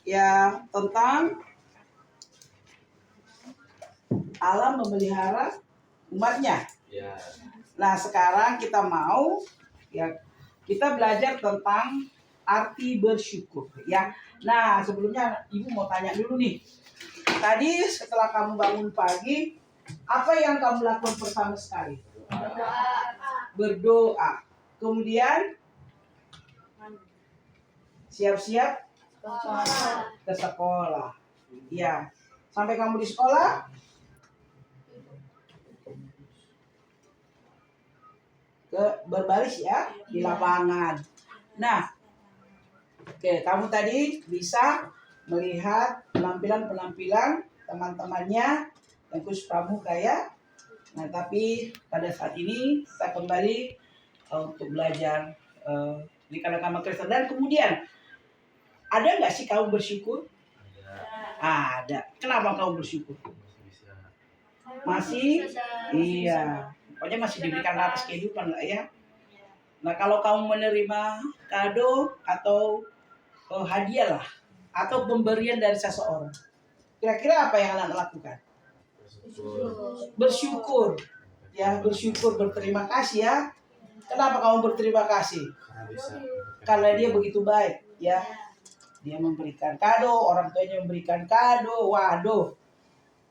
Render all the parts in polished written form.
ya tentang Allah memelihara umatnya. Ya. Nah, sekarang kita mau ya kita belajar tentang arti bersyukur ya. Nah, sebelumnya Ibu mau tanya dulu nih. Tadi setelah kamu bangun pagi, apa yang kamu lakukan pertama sekali? Berdoa. Kemudian siap-siap ke sekolah. Ya. Sampai kamu di sekolah, berbaris ya di lapangan. Nah, oke, kamu tadi bisa melihat penampilan teman-temannya yang khusus pramuka ya. Nah, tapi pada saat ini saya kembali untuk belajar di agama Kristen. Dan kemudian ada nggak sih kamu bersyukur? Ada. Kenapa kamu bersyukur? Masih? Iya. Pokoknya masih diberikan atas kehidupan lah ya. Nah, kalau kamu menerima kado atau hadiah lah atau pemberian dari seseorang, kira-kira apa yang anak lakukan? Bersyukur. Ya, bersyukur, berterima kasih ya. Kenapa kamu berterima kasih? Karena dia begitu baik ya. Dia memberikan kado, orang tuanya memberikan kado. Waduh.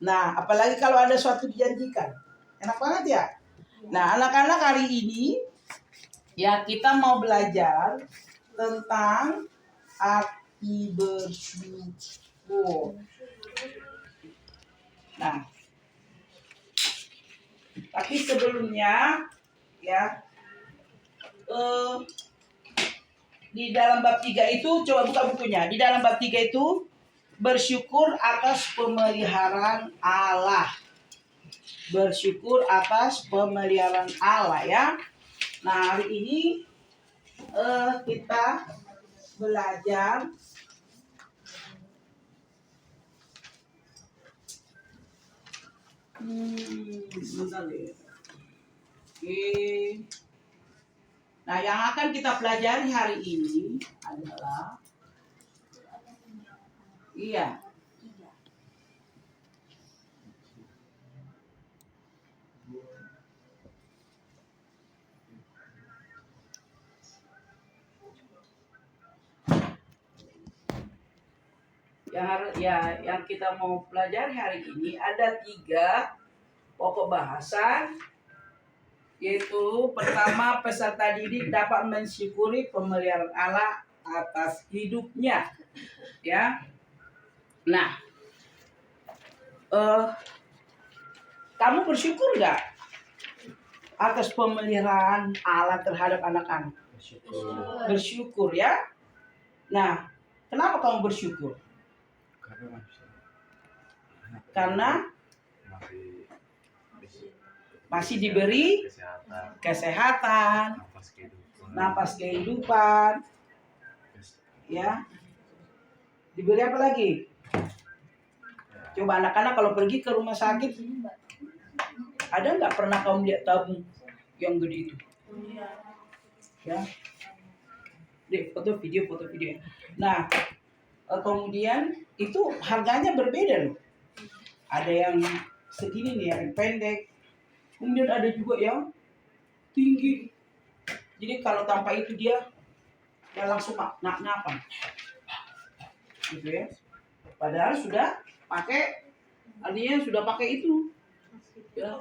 Nah, apalagi kalau ada suatu dijanjikan. Enak banget ya. Nah, anak-anak hari ini ya kita mau belajar tentang arti bersyukur. Nah, tapi sebelumnya ya di dalam bab 3 itu, coba buka bukunya. Di dalam bab 3 itu bersyukur atas pemeliharaan Allah. Bersyukur atas pemeliharaan Allah ya. Nah, hari ini kita belajar Nah, yang akan kita pelajari hari ini adalah yang kita mau pelajari hari ini ada 3 pokok bahasan, yaitu pertama, peserta didik dapat mensyukuri pemeliharaan Allah atas hidupnya ya. Nah, kamu bersyukur nggak atas pemeliharaan Allah terhadap anak-anak? Bersyukur ya. Nah, kenapa kamu bersyukur? Karena masih diberi kesehatan, napas kehidupan, ya. Diberi apa lagi? Coba anak-anak kalau pergi ke rumah sakit, ada nggak pernah kamu lihat tabung yang gede itu? Ya. Foto video. Nah, kemudian itu harganya berbeda loh. Ada yang segini nih, yang pendek. Kemudian ada juga yang tinggi. Jadi kalau tanpa itu dia langsung napan. Gitu ya. Padahal sudah pakai, artinya sudah pakai itu. Ya.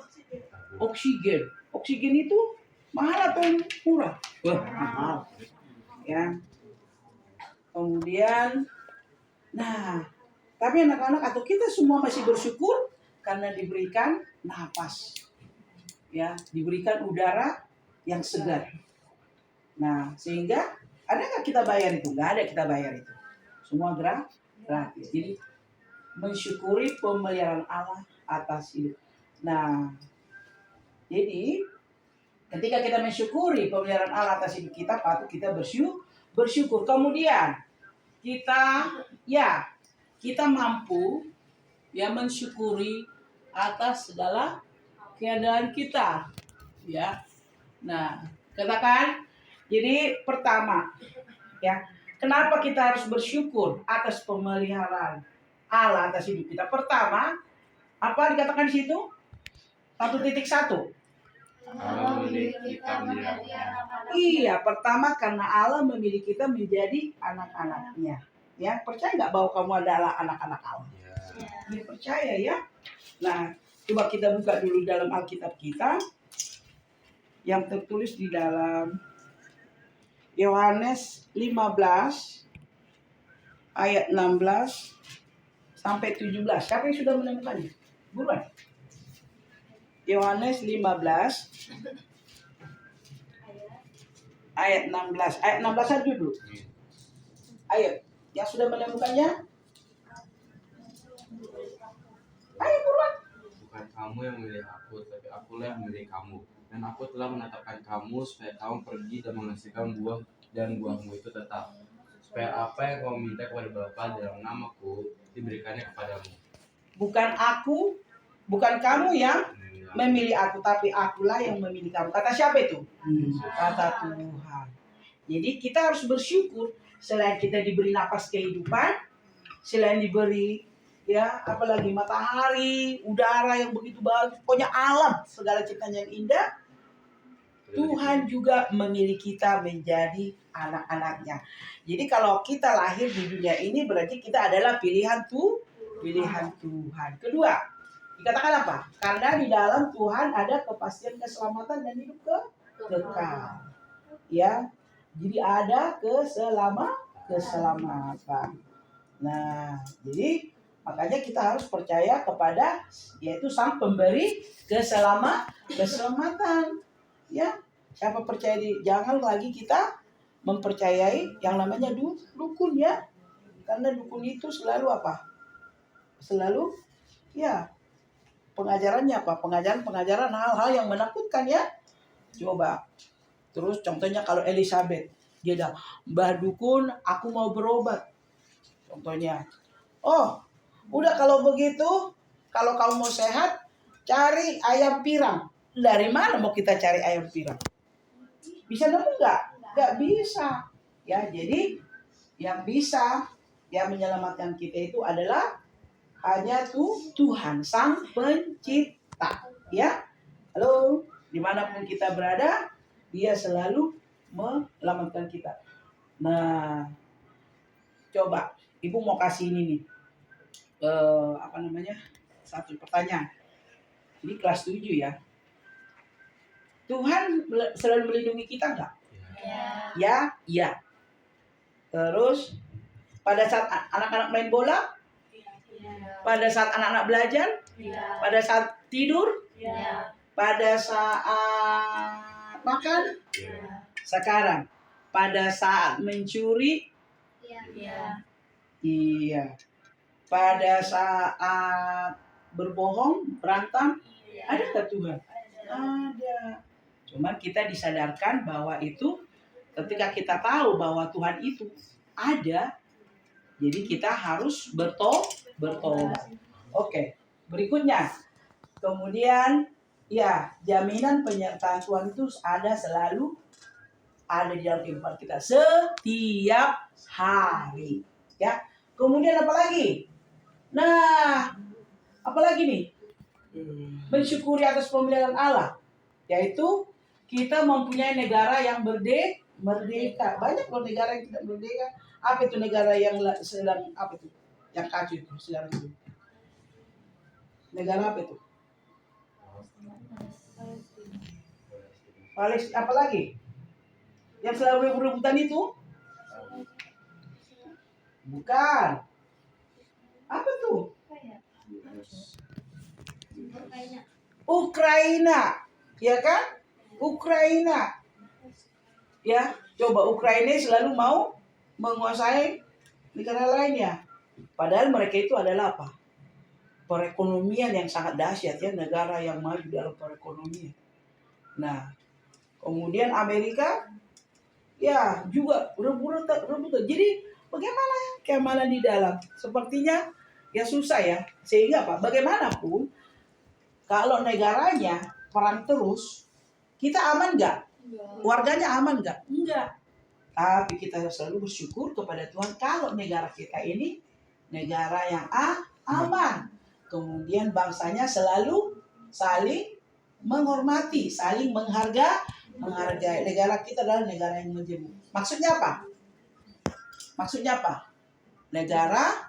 Oksigen. Oksigen itu mahal atau murah? Wah, mahal. Ya. Kemudian, nah, tapi anak-anak atau kita semua masih bersyukur karena diberikan napas, ya, diberikan udara yang segar. Nah, sehingga ada nggak kita bayar itu? Nggak ada kita bayar itu. Semua gratis. Jadi mensyukuri pemeliharaan Allah atas hidup. Nah, jadi ketika kita mensyukuri pemeliharaan Allah atas hidup kita, patut kita bersyukur. Kemudian kita mampu ya mensyukuri atas segala keadaan kita, ya. Nah, katakan, jadi pertama, ya, Kenapa kita harus bersyukur atas pemeliharaan Allah atas hidup kita? Pertama, apa dikatakan di situ? 1.1. Allah memilih kita menjadi anak-anak. Iya, pertama karena Allah memilih kita menjadi anak-anaknya. Ya, percaya nggak bahwa kamu adalah anak-anak Allah? Ya, percaya ya. Nah, coba kita buka dulu dalam Alkitab kita yang tertulis di dalam Yohanes 15 ayat 16 sampai 17. Siapa yang sudah menemukannya? Buruan. Yohanes 15 ayat 16. Ayat 16 aja dulu. Ayo, yang sudah menemukannya? Ayo buruan. Bukan kamu yang memilih aku, tapi akulah yang memilih kamu. Dan aku telah menetapkan kamu supaya kamu pergi dan menghasilkan buah, dan buahmu itu tetap. Supaya apa yang kamu minta kepada Bapa dalam namaku diberikannya kepadamu. Bukan aku, bukan kamu yang memilih aku, tapi akulah yang memilih kamu. Kata siapa itu? Kata Tuhan. Jadi kita harus bersyukur selain kita diberi napas kehidupan, selain diberi ya apalagi matahari, udara yang begitu bagus, pokoknya alam segala ciptaan yang indah. Tuhan juga memilih kita menjadi anak-anaknya. Jadi kalau kita lahir di dunia ini berarti kita adalah pilihan Tuhan. Kedua, dikatakan apa? Karena di dalam Tuhan ada kepastian keselamatan dan hidup kekal. Ya. Jadi ada keselamatan. Nah, jadi makanya kita harus percaya kepada yaitu Sang Pemberi keselamatan. Ya, siapa percaya jangan lagi kita mempercayai yang namanya dukun ya. Karena dukun itu selalu apa? Selalu ya pengajarannya apa? Pengajaran hal-hal yang menakutkan ya. Coba. Terus contohnya kalau Elizabeth, dia dah, Mbah Dukun, aku mau berobat. Contohnya. Oh, udah kalau begitu, kalau kamu mau sehat, cari ayam pirang. Dari mana mau kita cari ayam pirang? Bisa nemu nggak? Nggak bisa. Ya, jadi yang bisa yang menyelamatkan kita itu adalah hanya Tuhan, Sang Pencipta. Ya, halo, dimanapun kita berada, Dia selalu menyelamatkan kita. Nah, coba, Ibu mau kasih ini nih, satu pertanyaan. Ini kelas 7 ya. Tuhan selalu melindungi kita enggak? Ya. Terus pada saat anak-anak main bola, pada saat anak-anak belajar, pada saat tidur, pada saat makan, sekarang pada saat mencuri, iya, pada saat berbohong, berantem, ada nggak Tuhan? Ada. Cuman kita disadarkan bahwa itu ketika kita tahu bahwa Tuhan itu ada, jadi kita harus bertobat. Oke, berikutnya. Kemudian ya, jaminan penyertaan Tuhan itu selalu ada di dalam kehidupan kita setiap hari. Ya. Kemudian apa lagi? Nah, apa lagi nih? Mensyukuri atas pemeliharaan Allah, yaitu kita mempunyai negara yang merdeka. Banyak loh negara yang tidak merdeka. Apa itu negara yang sedang apa itu? Yang kacau itu sedang itu. Negara apa itu? Palestina. Apa lagi? Yang selalu berebutan itu? Bukan. Apa tuh? Ukraina, ya kan? Ukraina, ya. Coba Ukraina selalu mau menguasai negara lainnya. Padahal mereka itu adalah apa? Perekonomian yang sangat dahsyat ya, negara yang maju dalam perekonomian. Nah, kemudian Amerika, ya juga rebutan. Jadi bagaimana keamanan di dalam? Sepertinya ya susah ya. Sehingga apa? Bagaimanapun kalau negaranya perang terus, kita aman nggak? Warganya aman nggak? Enggak. Tapi kita harus selalu bersyukur kepada Tuhan kalau negara kita ini negara yang aman. Kemudian bangsanya selalu saling menghormati, saling menghargai. Negara kita adalah negara yang majemuk. Maksudnya apa? Maksudnya apa? Negara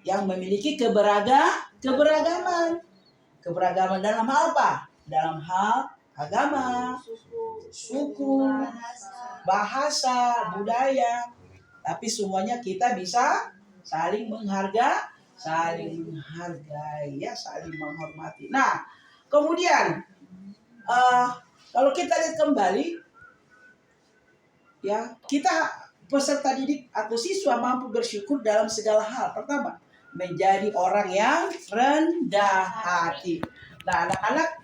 yang memiliki keberagaman. Keberagaman dalam hal apa? Dalam hal agama, suku, bahasa, budaya. Tapi semuanya kita bisa saling menghargai, ya, saling menghormati. Nah, kemudian kalau kita lihat kembali, ya, kita peserta didik atau siswa mampu bersyukur dalam segala hal. Pertama, menjadi orang yang rendah hati. Nah, anak-anak,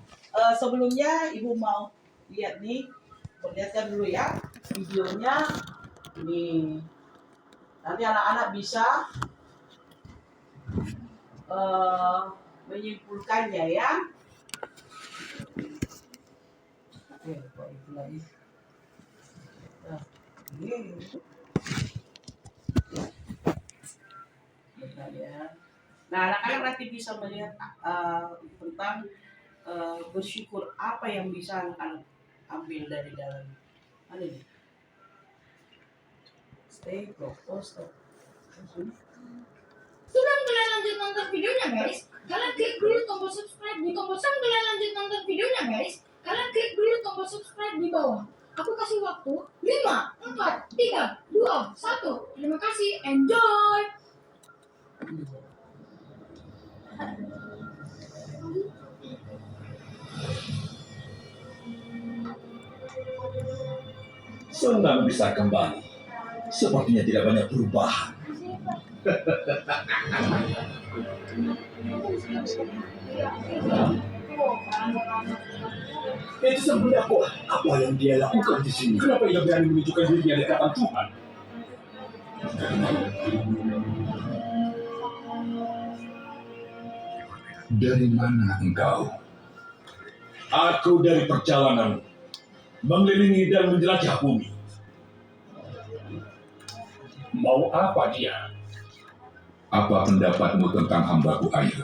sebelumnya Ibu mau lihat nih, perlihatkan dulu ya videonya. Ini nanti anak-anak bisa menyimpulkannya ya. Itu lagi. Nah, anak-anak nanti bisa melihat tentang bersyukur, apa yang bisa anak-anak ambil dari dalam. Ada nih. Stay, stop. Sebelum kalian lanjut nonton videonya guys, kalian klik dulu tombol subscribe di tombol. Sebelum kalian lanjut nonton videonya guys, kalian klik dulu tombol subscribe di bawah. Aku kasih waktu 5, 4, 3, 2, 1. Terima kasih, enjoy. Senang bisa kembali. Sepertinya tidak banyak perubahan. Itu sebenarnya apa yang dia lakukan di sini? Kenapa ia berani menunjukkan dirinya di hadapan Tuhan? Dari mana engkau? Aku dari perjalanan mengelilingi dan menjelajah bumi. Mau apa dia? Apa pendapatmu tentang hambaku Ayub?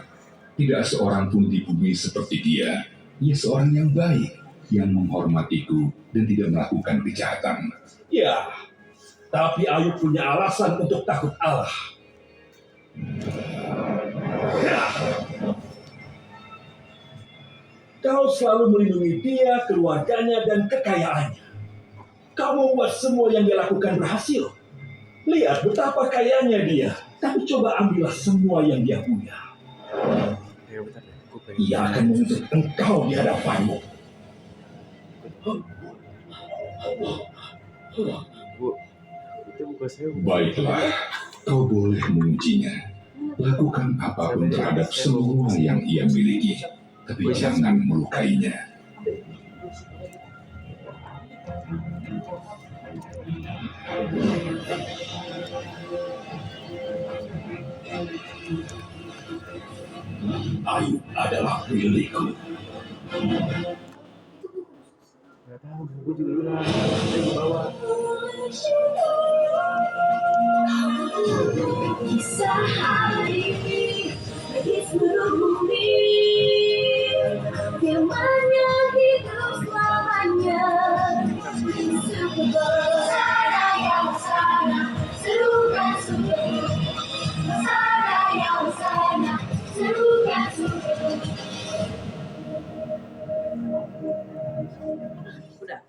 Tidak seorang pun di bumi seperti dia. Ia seorang yang baik, yang menghormatiku dan tidak melakukan kejahatan. Ya, tapi Ayub punya alasan untuk takut Allah. Ya. Kau selalu melindungi dia, keluarganya, dan kekayaannya. Kau membuat semua yang dia lakukan berhasil. Lihat betapa kayanya dia, tapi coba ambillah semua yang dia punya. Ia akan menuntut engkau di hadapanmu. Baiklah, kau boleh mengujinya. Lakukan apapun terhadap semua yang ia miliki, tapi jangan melukainya. Ayub adalah milikku. Gak tahu, gue juga bilang di bawah. Kisah hari di seluruh bumi, firman-Nya hidup selamanya. Sana yang sana, serukan suruh. Sana yang sana, serukan suruh. Udah.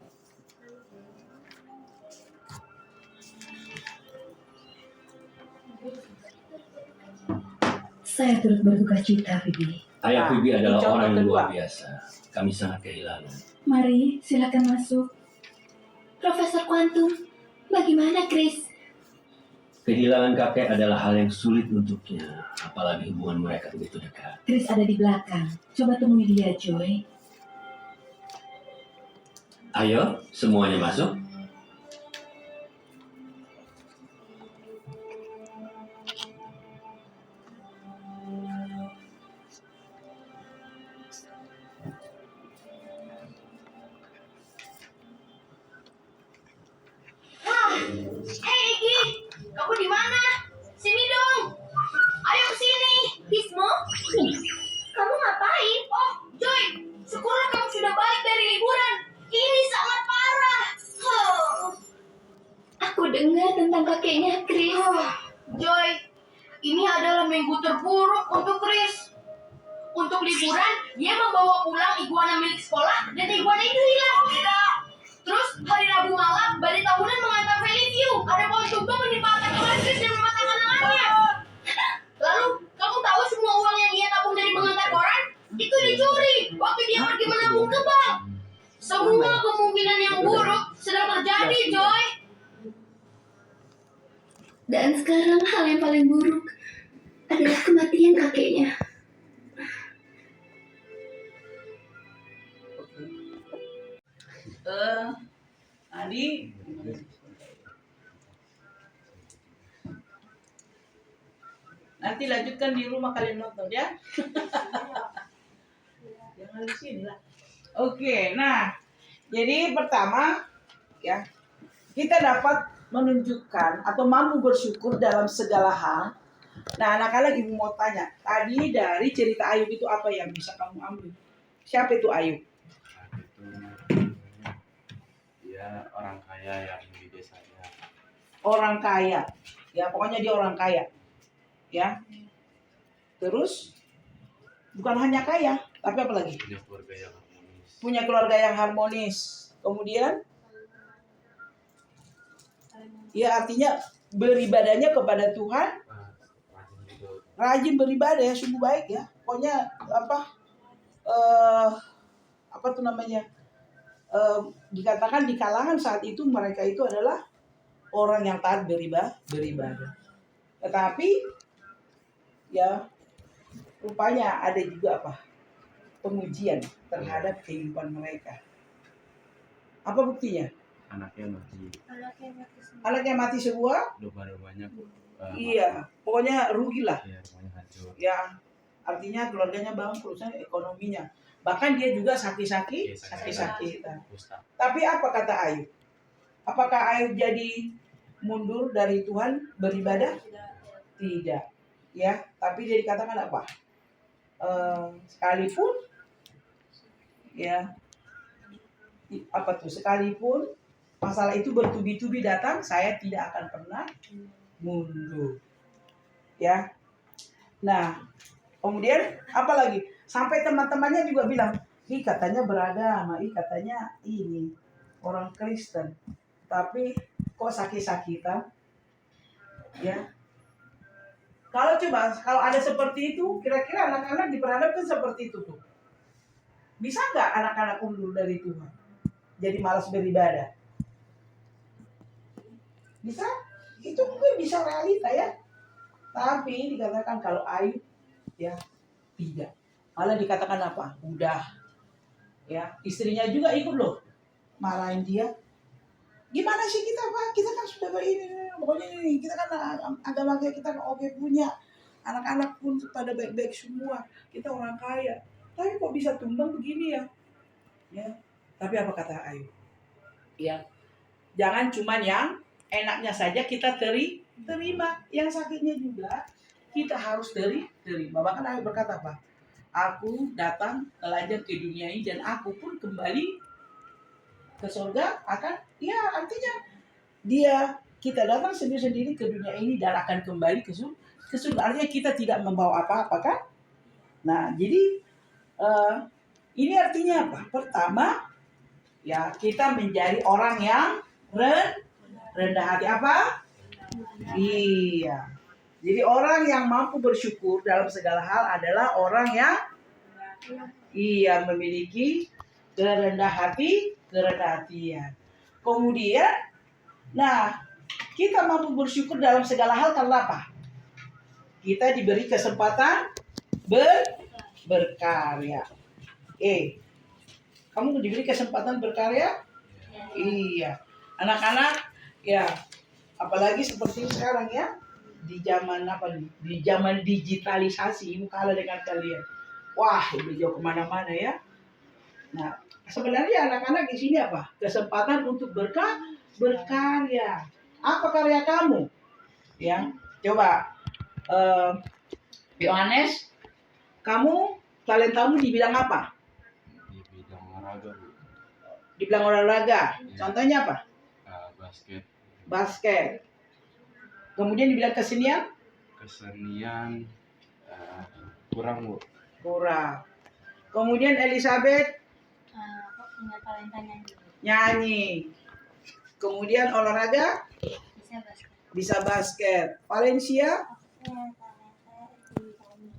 Saya turut berduka cita, Bibi. Ayah Bibi adalah contoh orang yang kedua. luar biasa. Kami sangat kehilangan. Mari, silakan masuk. Profesor Quantum, bagaimana Chris? Kehilangan kakek adalah hal yang sulit untuknya, apalagi hubungan mereka begitu dekat. Chris ada di belakang. Coba temui dia, Joy. Ayo, semuanya masuk. kakeknya Chris. Joy, ini adalah minggu terburuk untuk Chris. Untuk liburan, dia membawa pulang iguana milik sekolah dan iguana itu hilang. Tidak. Terus hari Rabu malam, badai tahunan menghantam Valley View. Ada pohon tumbang menimpa atap rumah Chris dan mematahkan lengannya. Lalu, kamu tahu semua uang yang ia tabung dari mengantar koran? Itu dicuri waktu dia pergi menabung ke bank. Semua kemungkinan yang buruk sedang terjadi, Joy. Dan sekarang hal yang paling buruk adalah kematian kakeknya. Adi, nanti lanjutkan di rumah kalian nonton ya. Jangan di sini lah. Oke, nah, jadi pertama ya kita dapat menunjukkan atau mampu bersyukur dalam segala hal. Nah, anak-anak ibu mau tanya, tadi dari cerita Ayub itu apa yang bisa kamu ambil? Siapa itu Ayub? Dia orang kaya yang di desanya. Orang kaya, ya pokoknya dia orang kaya, ya. Terus bukan hanya kaya, tapi apa lagi? Dia keluarga yang harmonis. Punya keluarga yang harmonis. Kemudian, ya artinya beribadahnya kepada Tuhan, Rajin juga. rajin beribadah ya, sungguh baik ya. Pokoknya apa tuh namanya? Dikatakan di kalangan saat itu mereka itu adalah orang yang taat beribadah. Tetapi ya rupanya ada juga apa? Pengujian terhadap kehidupan mereka. Apa buktinya? Anaknya mati. Anaknya mati semua? Domba-dombanya Iya, pokoknya rugilah. ya, rumahnya hancur. Ya, artinya keluarganya bangkrut, ekonominya. Bahkan dia juga sakit-sakitan. Kusta. Tapi apa kata Ayub? Apakah Ayub jadi mundur dari Tuhan beribadah? Tidak. Ya, tapi dia dikatakan apa? Sekalipun ya apa tuh? Sekalipun masalah itu bertubi-tubi datang, saya tidak akan pernah mundur. Ya. Nah, kemudian apa lagi? Sampai teman-temannya juga bilang, ih katanya beragama, ih katanya ini orang Kristen, tapi kok sakit-sakitan? Ya. Kalau ada seperti itu, kira-kira anak-anak diperhadapkan seperti itu tuh. Bisa nggak anak-anak undur dari Tuhan? Jadi malas beribadah? Bisa? Itu mungkin bisa realita ya. Tapi dikatakan kalau Ayub ya tidak. Malah dikatakan apa? Udah. Ya, istrinya juga ikut loh. Marahin dia. Gimana sih kita, Pak? Kita kan sudah begini. Pokoknya ini kita kan agama kita kan oke punya. Anak-anak pun pada baik-baik semua. Kita orang kaya. Tapi kok bisa tumbang begini ya? Ya. Tapi apa kata Ayub? Ya. Jangan cuman yang enaknya saja kita terima. Yang sakitnya juga kita harus terima. Bahkan Ayub berkata apa? Aku datang telanjang ke dunia ini dan aku pun kembali ke surga akan, ya artinya kita datang sendiri-sendiri ke dunia ini dan akan kembali ke surga. Artinya kita tidak membawa apa-apa kan? Nah, jadi ini artinya apa? Pertama, ya kita menjadi orang yang rendah hati apa? Iya. Jadi orang yang mampu bersyukur dalam segala hal adalah orang yang memiliki kerendahan. Kemudian, nah kita mampu bersyukur dalam segala hal karena apa? Kita diberi kesempatan berkarya. Kamu diberi kesempatan berkarya? Iya. Anak-anak, ya apalagi seperti sekarang ya. Di zaman di zaman digitalisasi, ibu kalah dengan kalian. Wah, udah jauh kemana-mana ya. Nah, sebenarnya anak-anak di sini apa? Kesempatan untuk berkarya. Apa karya kamu? Ya, coba Yohanes, kamu talentamu di bidang apa? Di bidang olahraga, Bu. Di bidang olahraga. Contohnya apa? Basket. Basket. Kemudian di bidang kesenian Kesenian kurang Bu. kurang. Kemudian Elizabeth Aku punya talenta nyanyi. nyanyi. Kemudian olahraga Bisa basket. bisa basket. Valencia Aku punya talenta di nyanyi.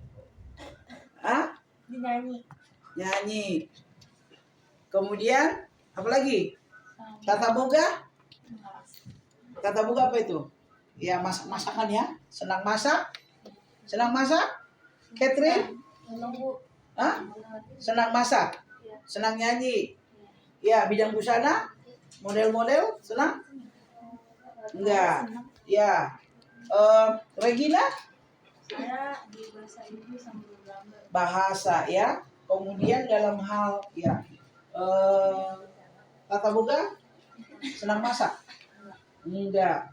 ah Di nyanyi. nyanyi. Kemudian apa lagi? Tata boga? Tata boga apa itu? Ya masakan ya. Senang masak? Senang masak? Catherine? Menunggu. Hah? Senang masak? Senang nyanyi? Ya, bidang busana? Model-model? Senang? Enggak. Ya. Regina? Saya di bahasa Inggris sama gambar. Bahasa ya. Kemudian dalam hal ya tata boga? Senang masak? Enggak.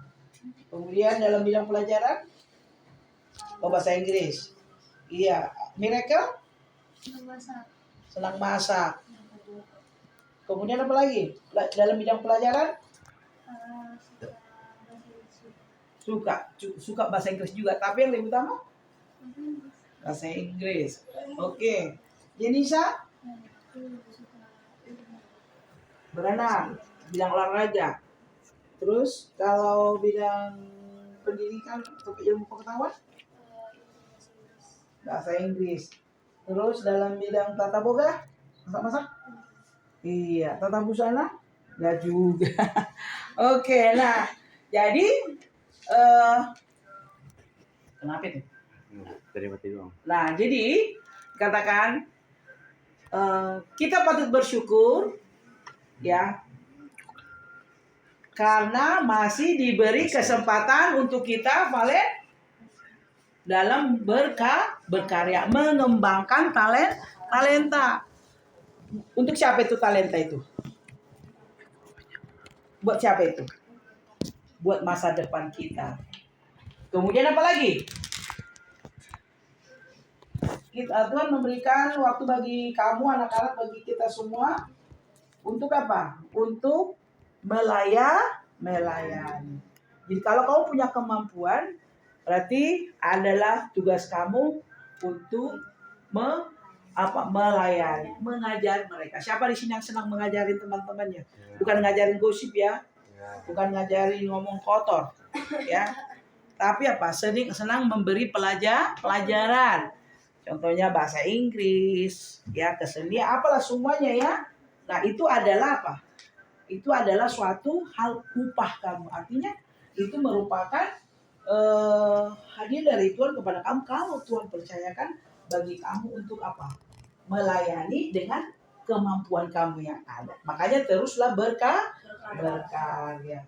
Kemudian dalam bidang pelajaran? Bahasa Inggris. Iya. Miracle? Masak. Senang masak. Kemudian apa lagi? Dalam bidang pelajaran? Suka bahasa Inggris juga. Tapi yang lebih utama? Bahasa Inggris. Oke. Jenisa? Berenang. Bidang olahraga. Terus kalau bidang pendidikan atau ilmu pengetahuan? Bahasa Inggris. Terus dalam bidang tata boga? Masak-masak? Iya. Tata busana? Enggak juga. Oke, nah. Jadi kenapa itu? Terima kasih Bang. Nah, jadi katakan kita patut bersyukur ya karena masih diberi kesempatan untuk kita Valen dalam berkarya mengembangkan talenta. Untuk siapa itu talenta itu? Buat siapa itu? Buat masa depan kita. Kemudian apa lagi? Tuhan memberikan waktu bagi kamu anak-anak, bagi kita semua untuk apa? Untuk melayani. Jadi kalau kamu punya kemampuan, berarti adalah tugas kamu untuk melayani, mengajar mereka. Siapa di sini yang senang mengajarin teman-temannya? Bukan ngajarin gosip ya, bukan ngajarin ngomong kotor, ya. Tapi apa? Senang memberi pelajaran. Contohnya bahasa Inggris, ya, kesenian, apalah semuanya ya. Nah, itu adalah apa? Itu adalah suatu hal upah kamu. Artinya itu merupakan hadiah dari Tuhan kepada kamu. Kalau Tuhan percayakan bagi kamu untuk apa? Melayani dengan kemampuan kamu yang ada. Makanya teruslah berkarya.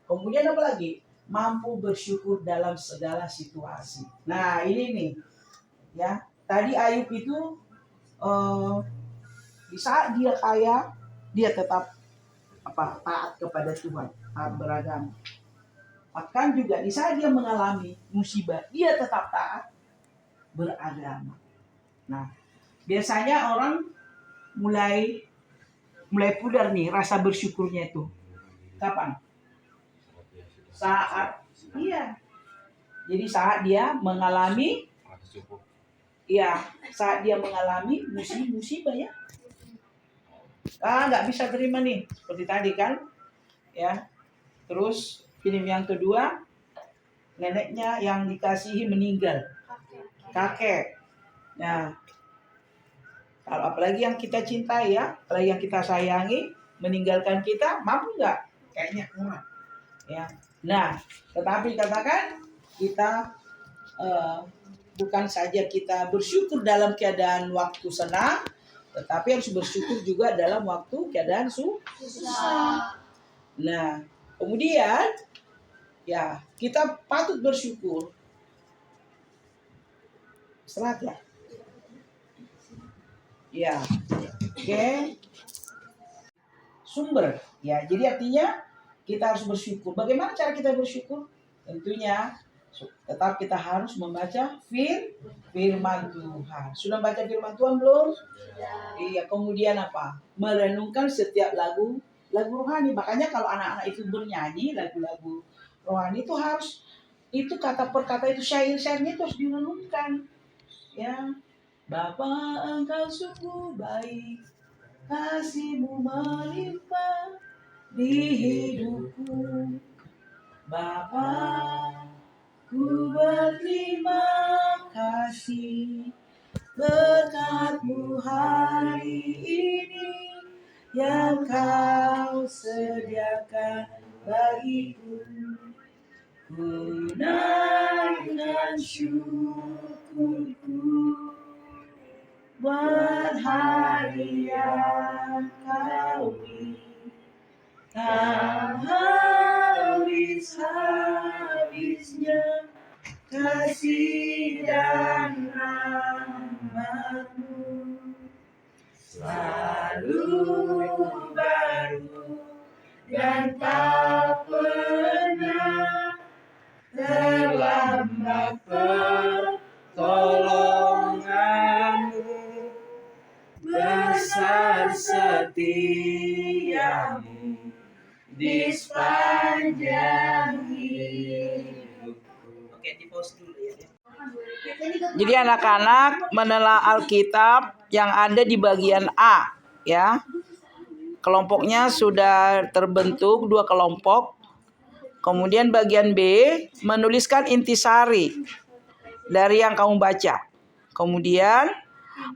Kemudian apa lagi? Mampu bersyukur dalam segala situasi. Nah, ini nih. Ya, tadi Ayub itu di saat dia kaya, dia tetap taat kepada Tuhan, taat beragama. Bahkan juga di saat dia mengalami musibah, dia tetap taat beragama. Nah, biasanya orang mulai pudar nih rasa bersyukurnya itu. Kapan? Saat Jadi saat dia mengalami saat dia mengalami musibah ya. Nggak bisa terima nih seperti tadi kan, ya. Terus film yang kedua, neneknya yang dikasihi meninggal, kakek. Nah, kalau apalagi yang kita cintai ya, apalagi yang kita sayangi meninggalkan kita, mampu nggak? Kayaknya kurang, ya. Nah, tetapi katakan kita bukan saja kita bersyukur dalam keadaan waktu senang, tetapi harus bersyukur juga dalam waktu keadaan susah. Nah, kemudian ya kita patut bersyukur. Serat ya? Ya, oke. Sumber, ya. Jadi artinya kita harus bersyukur. Bagaimana cara kita bersyukur? Tentunya tetap kita harus membaca firman Tuhan. Sudah baca firman Tuhan belum? Iya. Kemudian apa? Merenungkan setiap lagu rohani. Makanya kalau anak-anak itu bernyanyi lagu-lagu rohani itu harus itu kata per kata itu syair-syairnya itu harus direnungkan. Ya, Bapa engkau sungguh baik, kasih-Mu melimpah di hidupku. Bapa, ku berterima kasih berkat-Mu hari ini yang Kau sediakan bagiku. Ku naikkan syukurku buat hari yang Kau beri. Tak habis-habisnya kasih dan rahmat-Mu, selalu baru dan tak pernah terlambat pertolongan-Mu, besar setia-Mu di sepanjang hidupku. Oke, di pause dulu ya. Jadi anak-anak menelaah Alkitab yang ada di bagian A, ya. Kelompoknya sudah terbentuk 2 kelompok. Kemudian bagian B menuliskan intisari dari yang kamu baca. Kemudian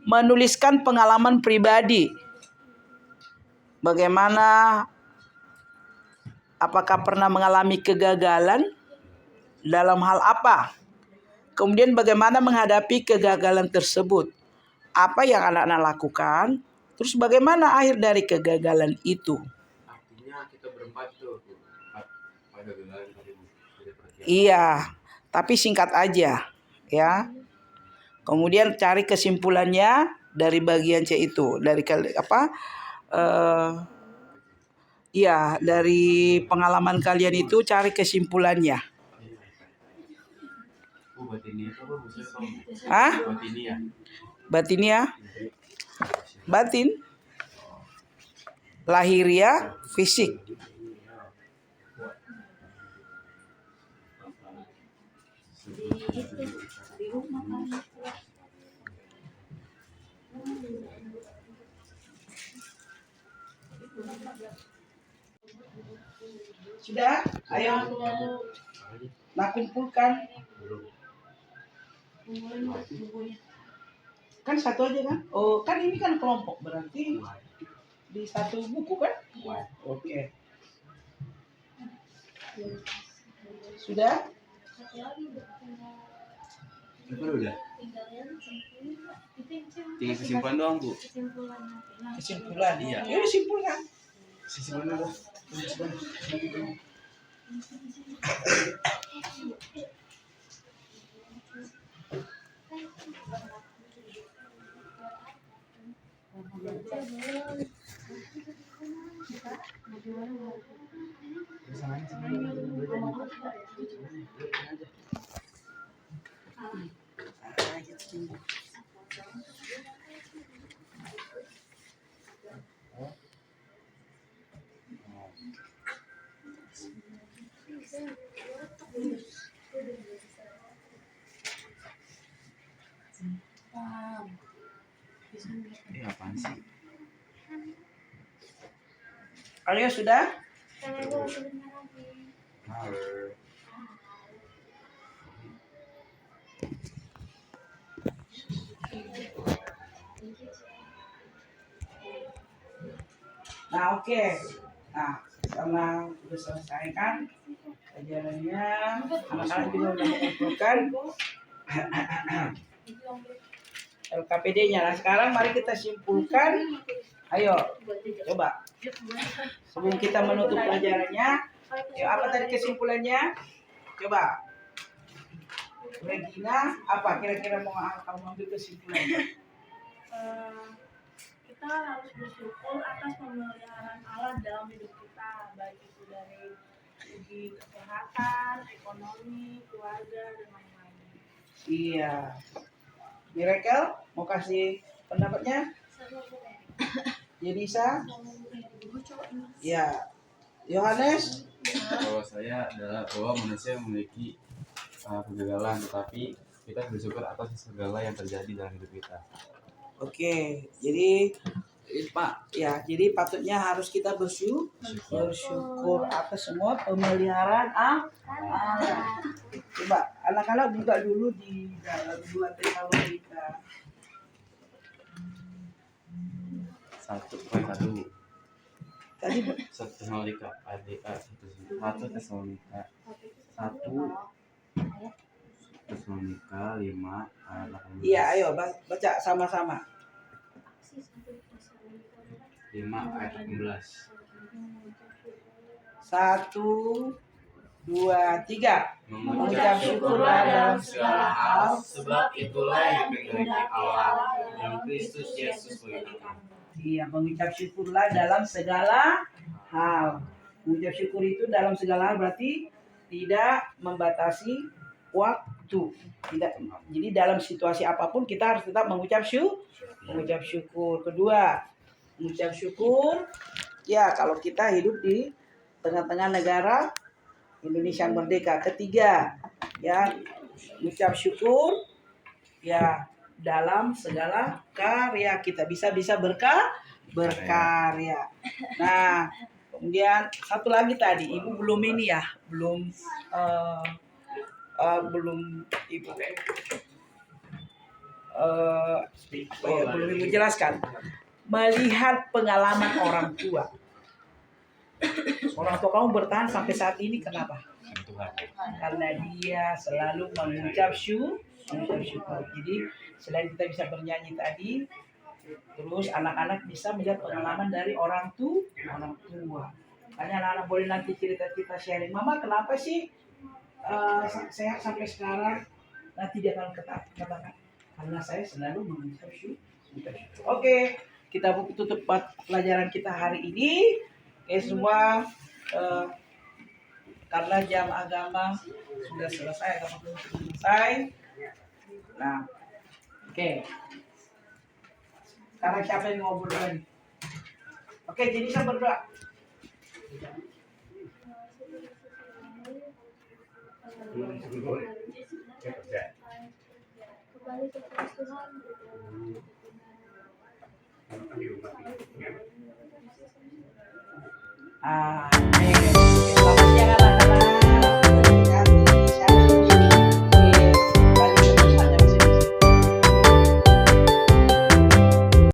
menuliskan pengalaman pribadi. Bagaimana, apakah pernah mengalami kegagalan? Dalam hal apa? Kemudian bagaimana menghadapi kegagalan tersebut? Apa yang anak-anak lakukan? Terus bagaimana akhir dari kegagalan itu? Artinya kita berempat tuh. Pada kegagalan tadi. Iya, tapi singkat aja, ya. Kemudian cari kesimpulannya dari bagian C itu, dari ya, dari pengalaman kalian itu cari kesimpulannya. Batinia itu apa maksudnya? Hah? Batinia. Batinia? Batin? Lahiria, fisik. Sudah? Ayo. Nah, kumpulkan. Kan satu aja kan? Oh, kan ini kan kelompok, berarti di satu buku kan? Oke. Sudah? Udah. Tinggal kesimpulan doang, Bu. Kesimpulan. Iya. Yuk simpulkan. Kesimpulan doang. Apaan sih? Ayo sudah? Nah, oke. Nah, karena sudah selesai kan pelajarannya, anak-anak juga sudah mengumpulkan LKPD-nya. Nah, sekarang mari kita simpulkan. Ayo, coba. Sebelum kita menutup pelajarannya, ayo, apa tadi kesimpulannya? Coba. Regina, apa kira-kira mau kamu ambil kesimpulannya? Kita harus bersyukur atas pemeliharaan Allah dalam hidup kita, baik itu dari segi kesehatan, ekonomi, keluarga, dan lain-lain. Iya. Miracle, mau kasih pendapatnya? Yenisa? Ya. Yohanes? Kalau saya adalah bahwa manusia memiliki kegagalan, tetapi kita bersyukur atas segala yang terjadi dalam hidup kita. Oke, jadi Pak ya, jadi patutnya harus kita bersyukur atas semua pemeliharaan Allah. Coba anak-anak buka dulu di dalam 2 Tesalonika. 1 Tadi 1 Tesalonika ayat 1 Tesalonika 5 ayat 18. iya, ayo baca sama-sama. 5 ayat 18. 1, 2, 3. Mengucap syukurlah dalam segala hal, sebab itulah yang dikehendaki Allah dalam Kristus Yesus bagi kamu. Iya, mengucap syukurlah dalam segala hal. Mengucap syukur itu dalam segala hal berarti tidak membatasi waktu. Tidak. Jadi dalam situasi apapun kita harus tetap mengucap syukur. Kedua, mengucap syukur ya kalau kita hidup di tengah-tengah negara Indonesia merdeka. Ketiga, ya mengucap syukur ya dalam segala karya kita bisa berkarya. Nah, kemudian satu lagi tadi Ibu belum ini ya, belum Ibu belum Ibu jelaskan. Melihat pengalaman orang tua. Orang tua kamu bertahan sampai saat ini kenapa? Karena dia selalu mengucap syukur. Jadi selain kita bisa bernyanyi tadi, terus anak-anak bisa melihat pengalaman dari orang tua. Makanya anak-anak boleh nanti cerita-cerita sharing. Mama kenapa sih sehat sampai sekarang? Nanti dia akan katakan karena saya selalu mengucap syukur. Oke, kita tutup pelajaran kita hari ini. Oke semua, karena jam agama sudah selesai, agama belum selesai. Nah, oke. Sekarang siapa yang ngobrol lagi? Oke, jadi saya berdoa. Kembali ke Tuhan. Amin.